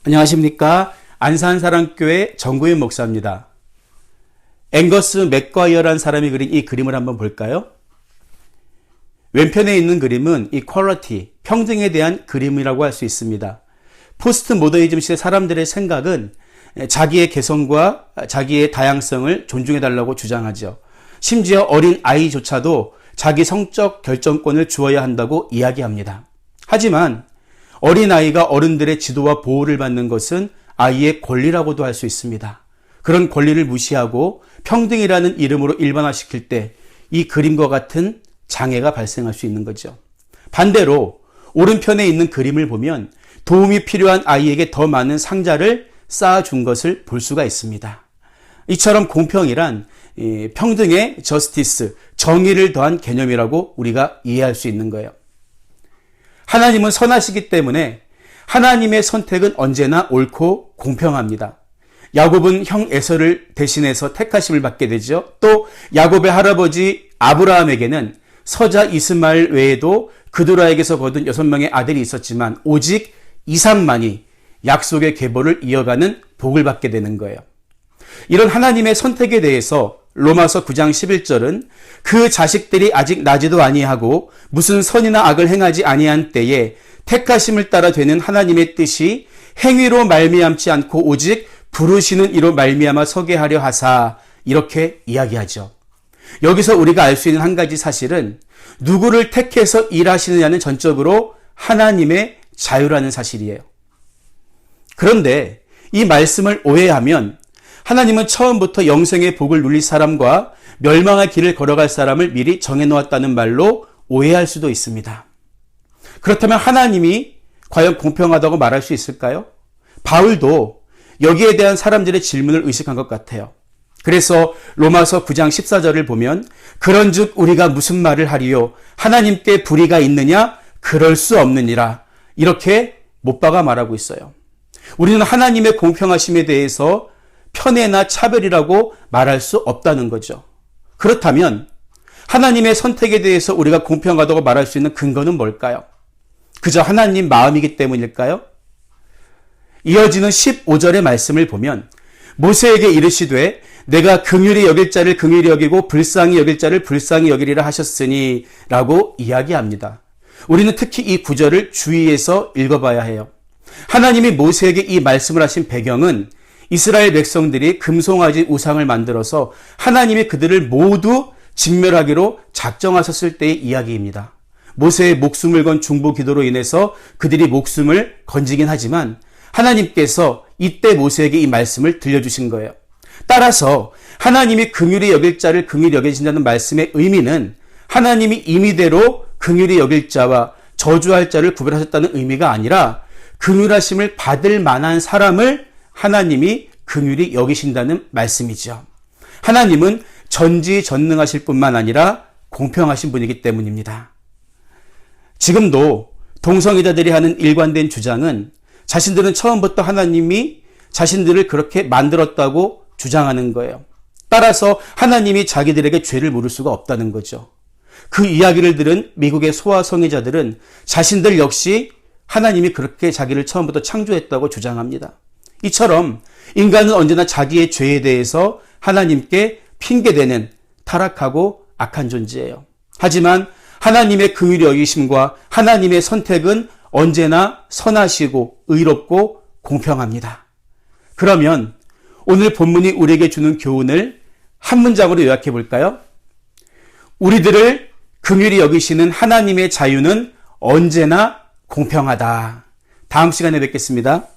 안녕하십니까. 안산사랑교회 정구윤 목사입니다. 앵거스 맥과이어라는 사람이 그린 이 그림을 한번 볼까요? 왼편에 있는 그림은 이퀄리티, 평등에 대한 그림이라고 할 수 있습니다. 포스트 모더니즘 시대 사람들의 생각은 자기의 개성과 자기의 다양성을 존중해달라고 주장하죠. 심지어 어린 아이조차도 자기 성적 결정권을 주어야 한다고 이야기합니다. 하지만 어린아이가 어른들의 지도와 보호를 받는 것은 아이의 권리라고도 할 수 있습니다. 그런 권리를 무시하고 평등이라는 이름으로 일반화시킬 때 이 그림과 같은 장애가 발생할 수 있는 거죠. 반대로 오른편에 있는 그림을 보면 도움이 필요한 아이에게 더 많은 상자를 쌓아준 것을 볼 수가 있습니다. 이처럼 공평이란 평등의 저스티스, 정의를 더한 개념이라고 우리가 이해할 수 있는 거예요. 하나님은 선하시기 때문에 하나님의 선택은 언제나 옳고 공평합니다. 야곱은 형 에서를 대신해서 택하심을 받게 되죠. 또 야곱의 할아버지 아브라함에게는 서자 이스마엘 외에도 그두라에게서 거둔 6명의 아들이 있었지만 오직 이삭만이 약속의 계보를 이어가는 복을 받게 되는 거예요. 이런 하나님의 선택에 대해서 로마서 9장 11절은 그 자식들이 아직 나지도 아니하고 무슨 선이나 악을 행하지 아니한 때에 택하심을 따라 되는 하나님의 뜻이 행위로 말미암지 않고 오직 부르시는 이로 말미암아 서게 하려 하사, 이렇게 이야기하죠. 여기서 우리가 알 수 있는 한 가지 사실은 누구를 택해서 일하시느냐는 전적으로 하나님의 자유라는 사실이에요. 그런데 이 말씀을 오해하면 하나님은 처음부터 영생의 복을 누릴 사람과 멸망의 길을 걸어갈 사람을 미리 정해놓았다는 말로 오해할 수도 있습니다. 그렇다면 하나님이 과연 공평하다고 말할 수 있을까요? 바울도 여기에 대한 사람들의 질문을 의식한 것 같아요. 그래서 로마서 9장 14절을 보면 그런즉 우리가 무슨 말을 하리요? 하나님께 불의가 있느냐? 그럴 수 없느니라. 이렇게 못 박아 말하고 있어요. 우리는 하나님의 공평하심에 대해서 편애나 차별이라고 말할 수 없다는 거죠. 그렇다면 하나님의 선택에 대해서 우리가 공평하다고 말할 수 있는 근거는 뭘까요? 그저 하나님 마음이기 때문일까요? 이어지는 15절의 말씀을 보면 모세에게 이르시되 내가 긍휼히 여길 자를 긍휼히 여기고 불쌍히 여길 자를 불쌍히 여기리라 하셨으니 라고 이야기합니다. 우리는 특히 이 구절을 주의해서 읽어봐야 해요. 하나님이 모세에게 이 말씀을 하신 배경은 이스라엘 백성들이 금송아지 우상을 만들어서 하나님이 그들을 모두 직멸하기로 작정하셨을 때의 이야기입니다. 모세의 목숨을 건 중보 기도로 인해서 그들이 목숨을 건지긴 하지만 하나님께서 이때 모세에게 이 말씀을 들려주신 거예요. 따라서 하나님이 긍휼히 여길 자를 긍휼히 여기신다는 말씀의 의미는 하나님이 임의대로 긍휼히 여길 자와 저주할 자를 구별하셨다는 의미가 아니라 긍휼하심을 받을 만한 사람을 하나님이 긍휼히 여기신다는 말씀이죠. 하나님은 전지전능하실 뿐만 아니라 공평하신 분이기 때문입니다. 지금도 동성애자들이 하는 일관된 주장은 자신들은 처음부터 하나님이 자신들을 그렇게 만들었다고 주장하는 거예요. 따라서 하나님이 자기들에게 죄를 물을 수가 없다는 거죠. 그 이야기를 들은 미국의 소아 성애자들은 자신들 역시 하나님이 그렇게 자기를 처음부터 창조했다고 주장합니다. 이처럼 인간은 언제나 자기의 죄에 대해서 하나님께 핑계대는 타락하고 악한 존재예요. 하지만 하나님의 긍휼히 여기심과 하나님의 선택은 언제나 선하시고 의롭고 공평합니다. 그러면 오늘 본문이 우리에게 주는 교훈을 한 문장으로 요약해 볼까요? 우리들을 긍휼히 여기시는 하나님의 자유는 언제나 공평하다. 다음 시간에 뵙겠습니다.